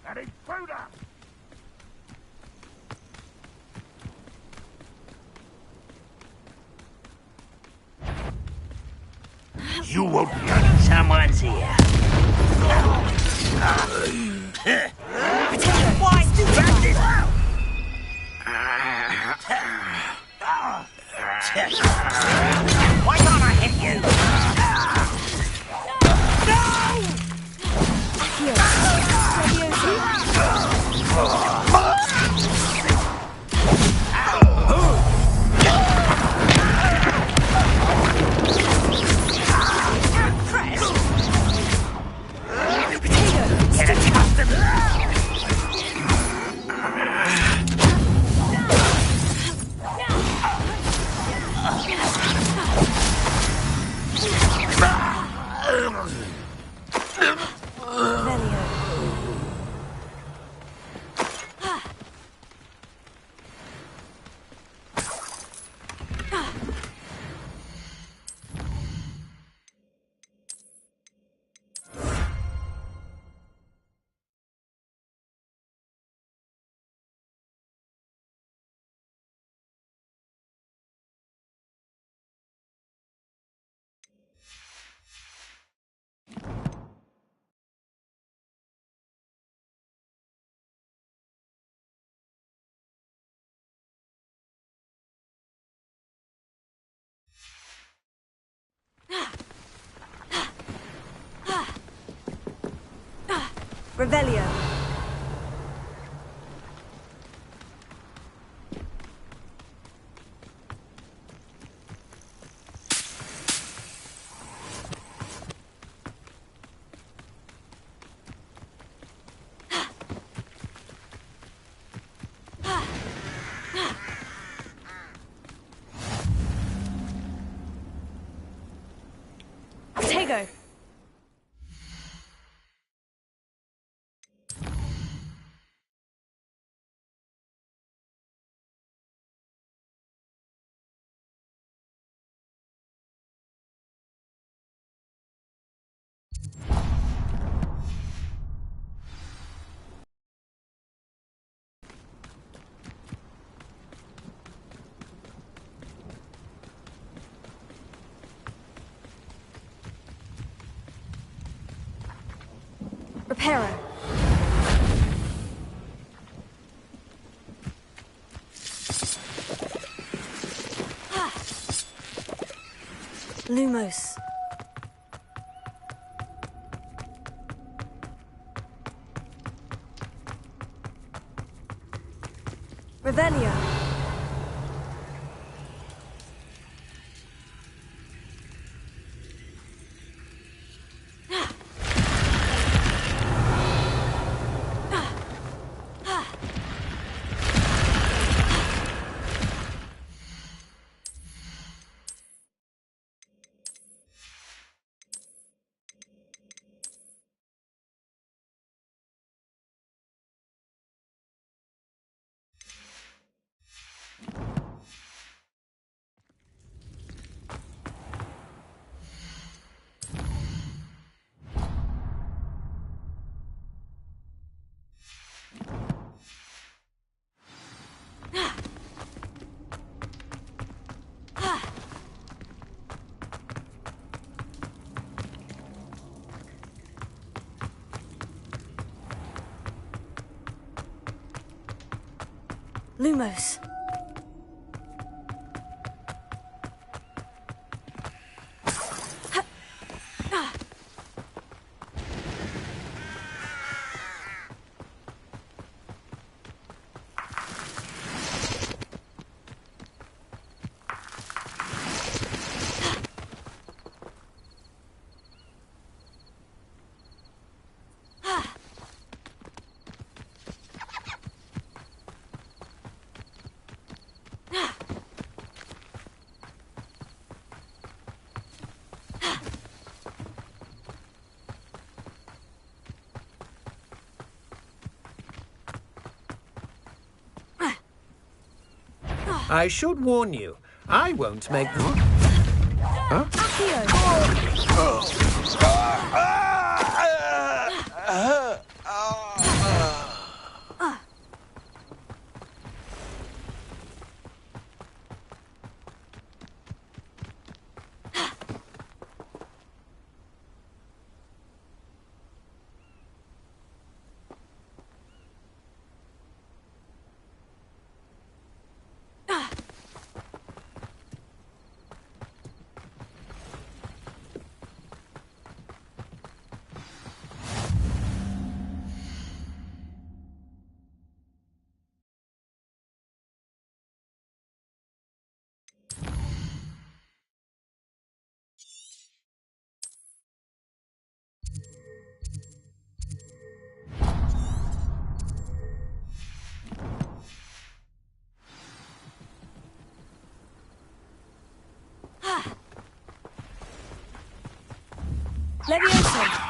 An intruder! You won't get someone's here. Why do that? Why can't I hit you? Revelio. Tego. Reparo. Lumos. Revelio. Lumos. I should warn you, I won't make the... Huh? Levioso!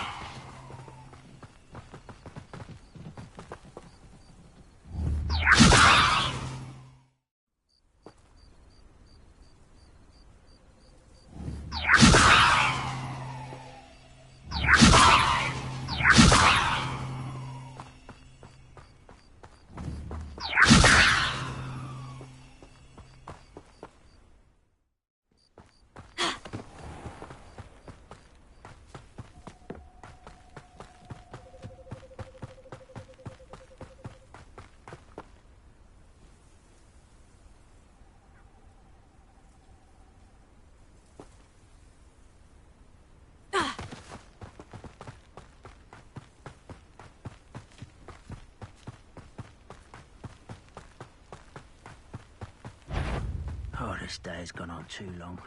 Oh, this day's gone on too long.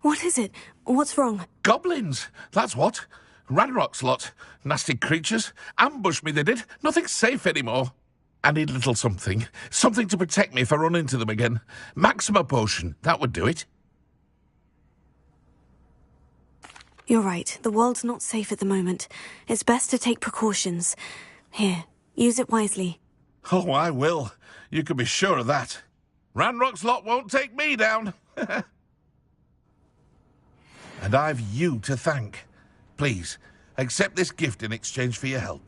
What is it? What's wrong? Goblins, that's what. Ranrock's lot. Nasty creatures. Ambush me, they did. Nothing's safe anymore. I need a little something. Something to protect me if I run into them again. Maxima potion, that would do it. You're right. The world's not safe at the moment. It's best to take precautions. Here, use it wisely. Oh, I will. You can be sure of that. Ranrock's lot won't take me down. And I've you to thank. Please, accept this gift in exchange for your help.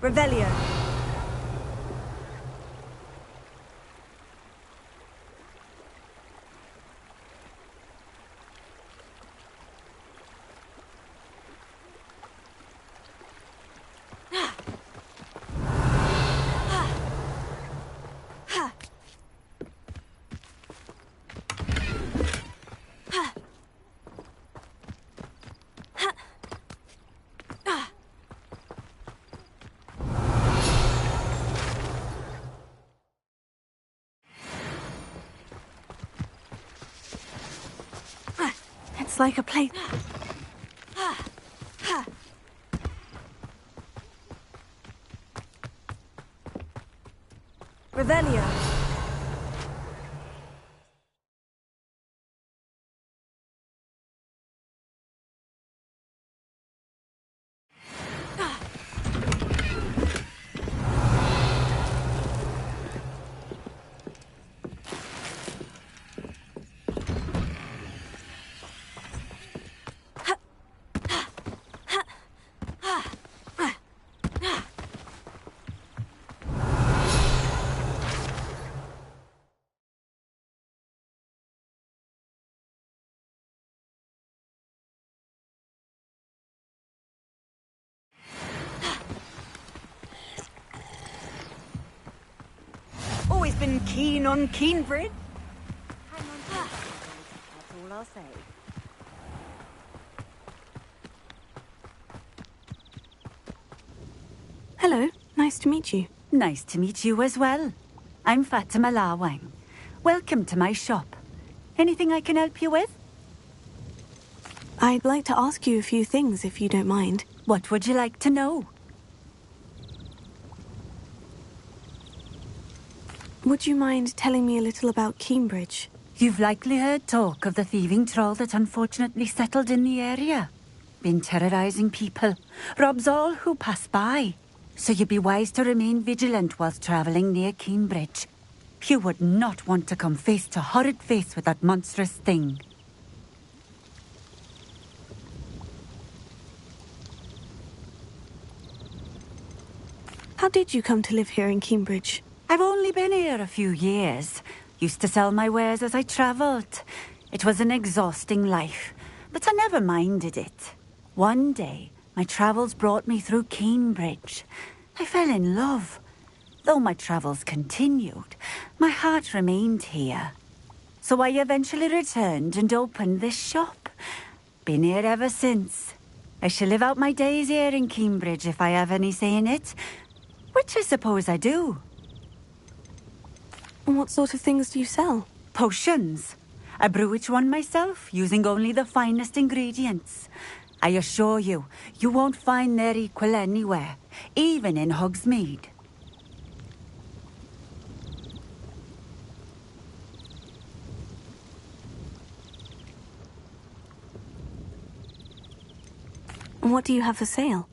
Revelio. It's like a plate. Revelio. Always been keen on Keenbridge. Hang on to it. That's all I'll say. Hello, nice to meet you. Nice to meet you as well. I'm Fatima Lawang. Welcome to my shop. Anything I can help you with? I'd like to ask you a few things, if you don't mind. What would you like to know? Would you mind telling me a little about Cambridge? You've likely heard talk of the thieving troll that unfortunately settled in the area. Been terrorizing people. Robs all who pass by. So you'd be wise to remain vigilant whilst travelling near Cambridge. You would not want to come face to horrid face with that monstrous thing. How did you come to live here in Cambridge? I've only been here a few years. Used to sell my wares as I travelled. It was an exhausting life, but I never minded it. One day, my travels brought me through Cambridge. I fell in love. Though my travels continued, my heart remained here. So I eventually returned and opened this shop. Been here ever since. I shall live out my days here in Cambridge if I have any say in it, which I suppose I do. And what sort of things do you sell? Potions. I brew each one myself, using only the finest ingredients. I assure you, you won't find their equal anywhere, even in Hogsmeade. And what do you have for sale?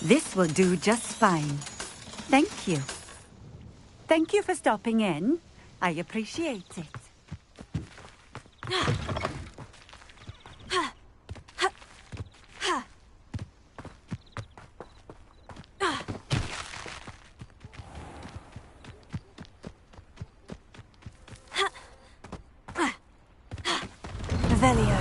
This will do just fine. Thank you. Thank you for stopping in. I appreciate it. Revelio.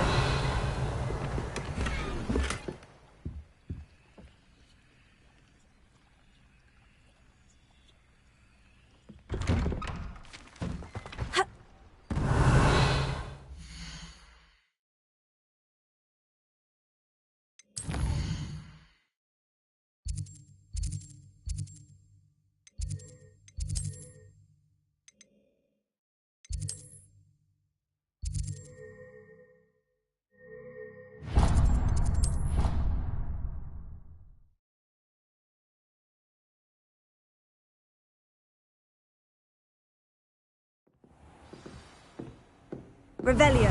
Revelio.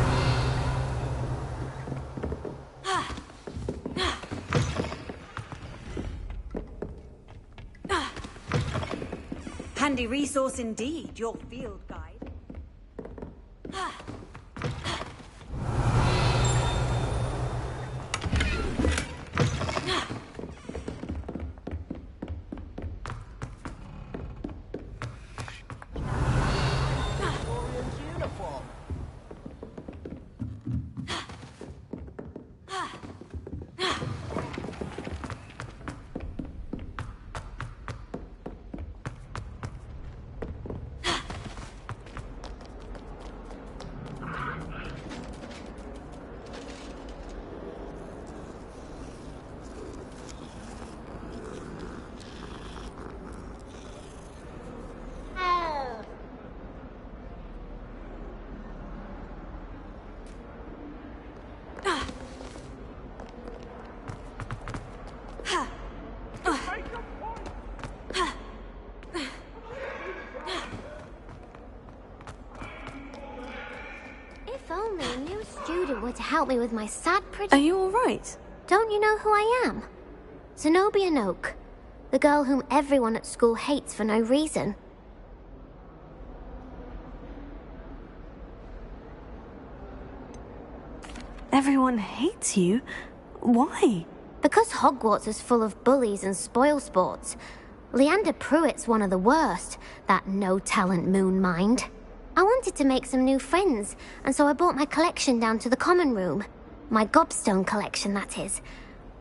Handy resource indeed, your field guide. help me with my sad Are you alright? Don't you know who I am? Zenobia Noak, the girl whom everyone at school hates for no reason. Everyone hates you? Why? Because Hogwarts is full of bullies and spoilsports. Leander Pruitt's one of the worst, that no-talent moon mind. I wanted to make some new friends, and so I brought my collection down to the common room. My gobstone collection, that is.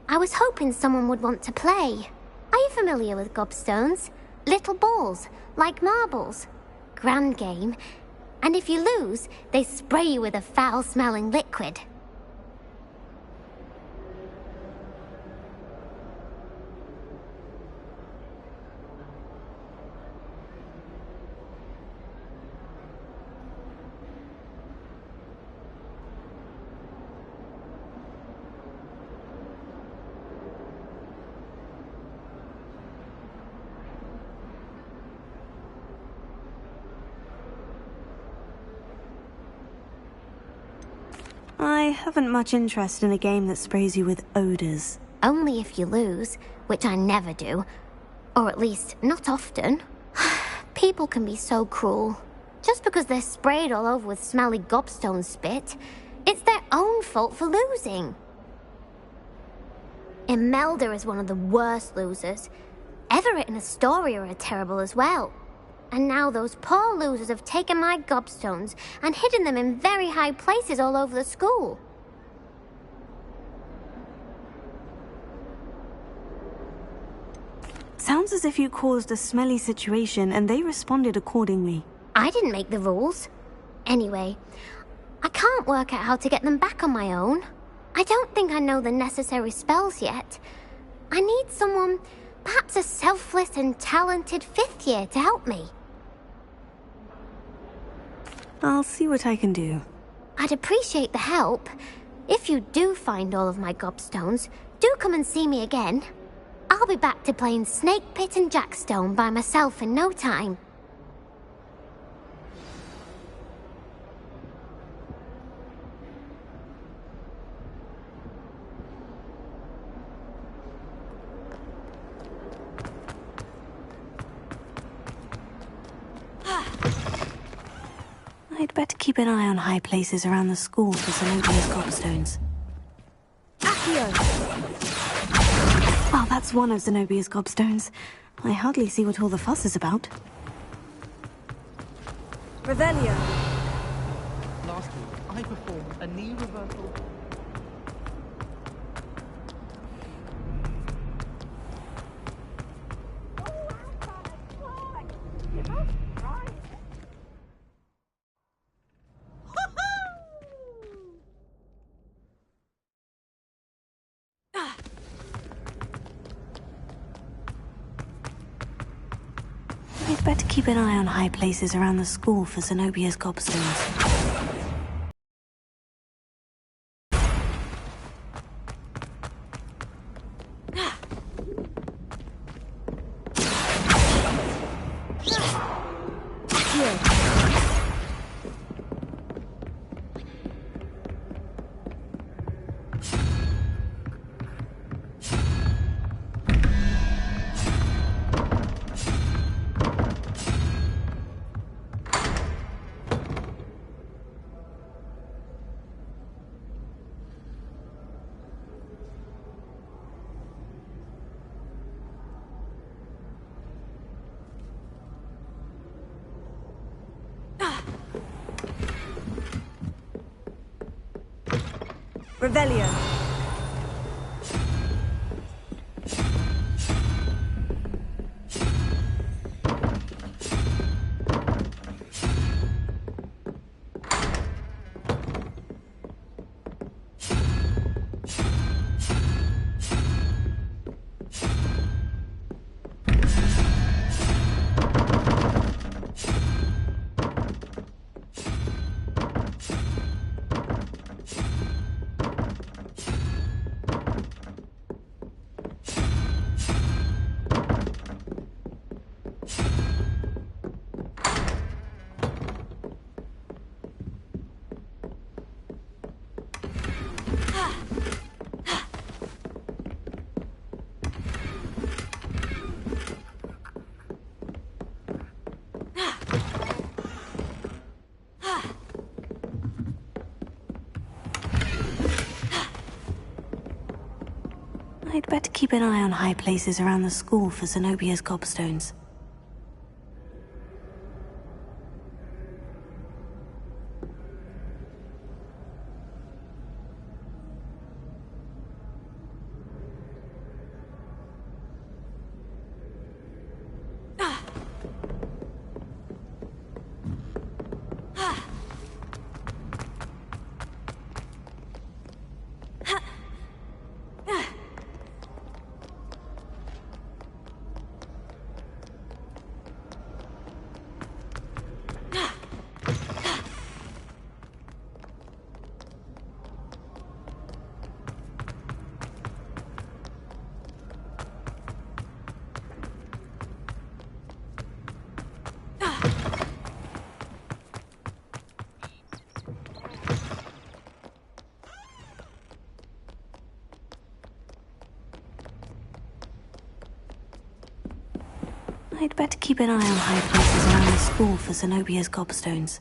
I was hoping someone would want to play. Are you familiar with gobstones? Little balls, like marbles. Grand game. And if you lose, they spray you with a foul-smelling liquid. I haven't much interest in a game that sprays you with odors. Only if you lose, which I never do. Or at least, not often. People can be so cruel. Just because they're sprayed all over with smelly gobstone spit, it's their own fault for losing. Imelda is one of the worst losers. Everett and Astoria are terrible as well. And now those poor losers have taken my gobstones and hidden them in very high places all over the school. Sounds as if you caused a smelly situation and they responded accordingly. I didn't make the rules. Anyway, I can't work out how to get them back on my own. I don't think I know the necessary spells yet. I need someone, perhaps a selfless and talented fifth year to help me. I'll see what I can do. I'd appreciate the help. If you do find all of my gobstones, do come and see me again. I'll be back to playing Snake Pit and Jackstone by myself in no time. I'd better keep an eye on high places around the school for Zenobia's gobstones. Accio! Oh, that's one of Zenobia's gobstones. I hardly see what all the fuss is about. Revelio! Last week, I performed a knee reversal. I'd better keep an eye on high places around the school for Zenobia's gobstones. Revelio! I'd better keep an eye on high places around the school for Zenobia's gobstones. I'd better keep an eye on high places around the school for Zenobia's gobstones.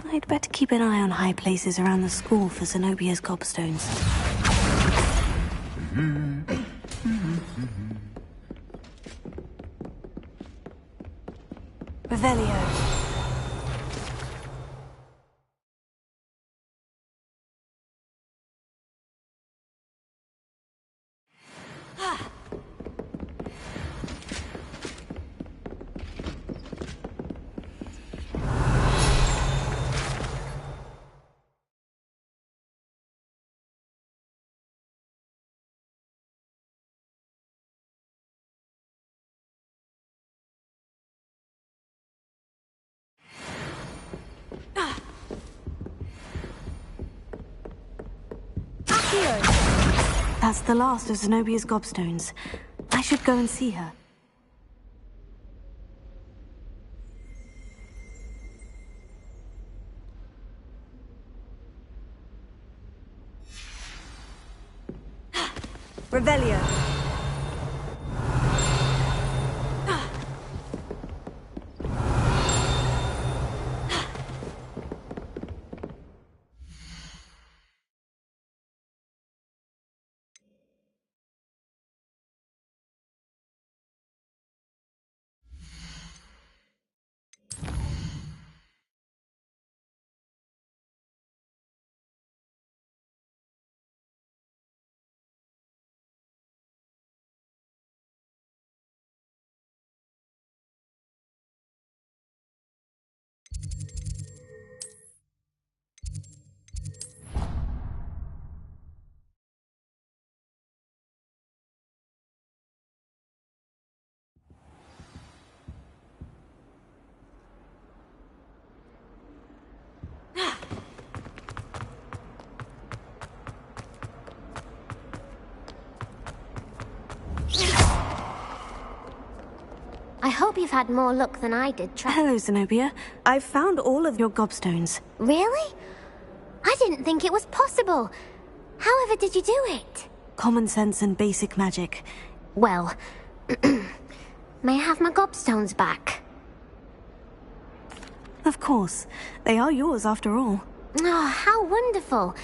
I'd better keep an eye on high places around the school for Zenobia's gobstones. Revelio. That's the last of Zenobia's gobstones. I should go and see her. Revelio. I hope you've had more luck than I did Hello, Zenobia. I've found all of your gobstones. Really? I didn't think it was possible. However did you do it? Common sense and basic magic. Well, may I have my gobstones back? Of course. They are yours after all. Oh, how wonderful.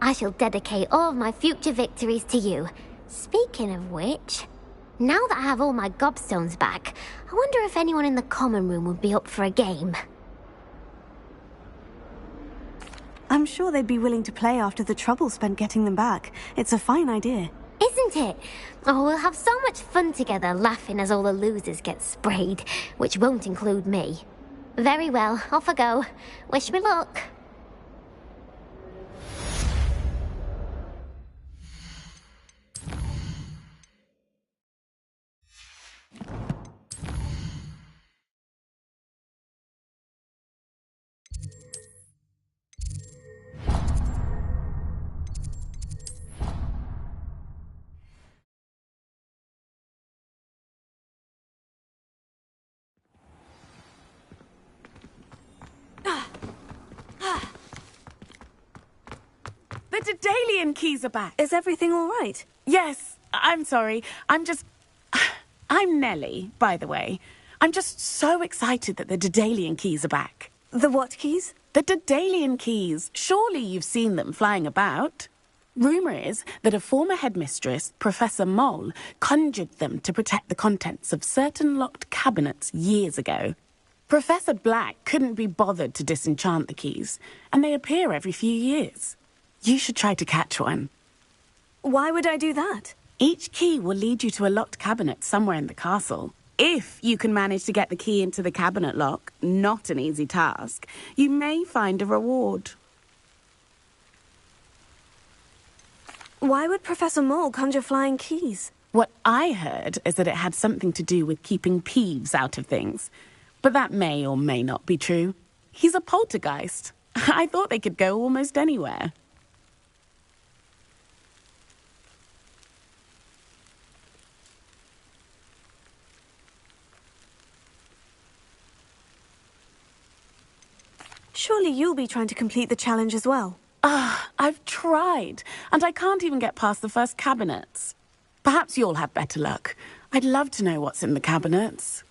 I shall dedicate all of my future victories to you. Speaking of which, now that I have all my gobstones back, I wonder if anyone in the common room would be up for a game. I'm sure they'd be willing to play after the trouble spent getting them back. It's a fine idea. Isn't it? Oh, we'll have so much fun together, laughing as all the losers get sprayed, which won't include me. Very well, off I go. Wish me luck. The Daedalian keys are back. Is everything all right? Yes, I'm sorry. I'm Nellie, by the way. I'm just so excited that the Daedalian keys are back. The what keys? The Daedalian keys. Surely you've seen them flying about. Rumour is that a former headmistress, Professor Mole, conjured them to protect the contents of certain locked cabinets years ago. Professor Black couldn't be bothered to disenchant the keys, and they appear every few years. You should try to catch one. Why would I do that? Each key will lead you to a locked cabinet somewhere in the castle. If you can manage to get the key into the cabinet lock, not an easy task, you may find a reward. Why would Professor Mole conjure flying keys? What I heard is that it had something to do with keeping Peeves out of things. But that may or may not be true. He's a poltergeist. I thought they could go almost anywhere. Surely you'll be trying to complete the challenge as well. I've tried, and I can't even get past the first cabinets. Perhaps you'll have better luck. I'd love to know what's in the cabinets.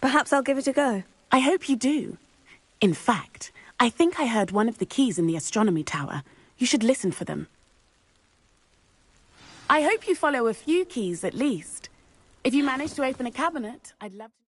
Perhaps I'll give it a go. I hope you do. In fact, I think I heard one of the keys in the astronomy tower. You should listen for them. I hope you follow a few keys at least. If you manage to open a cabinet, I'd love to...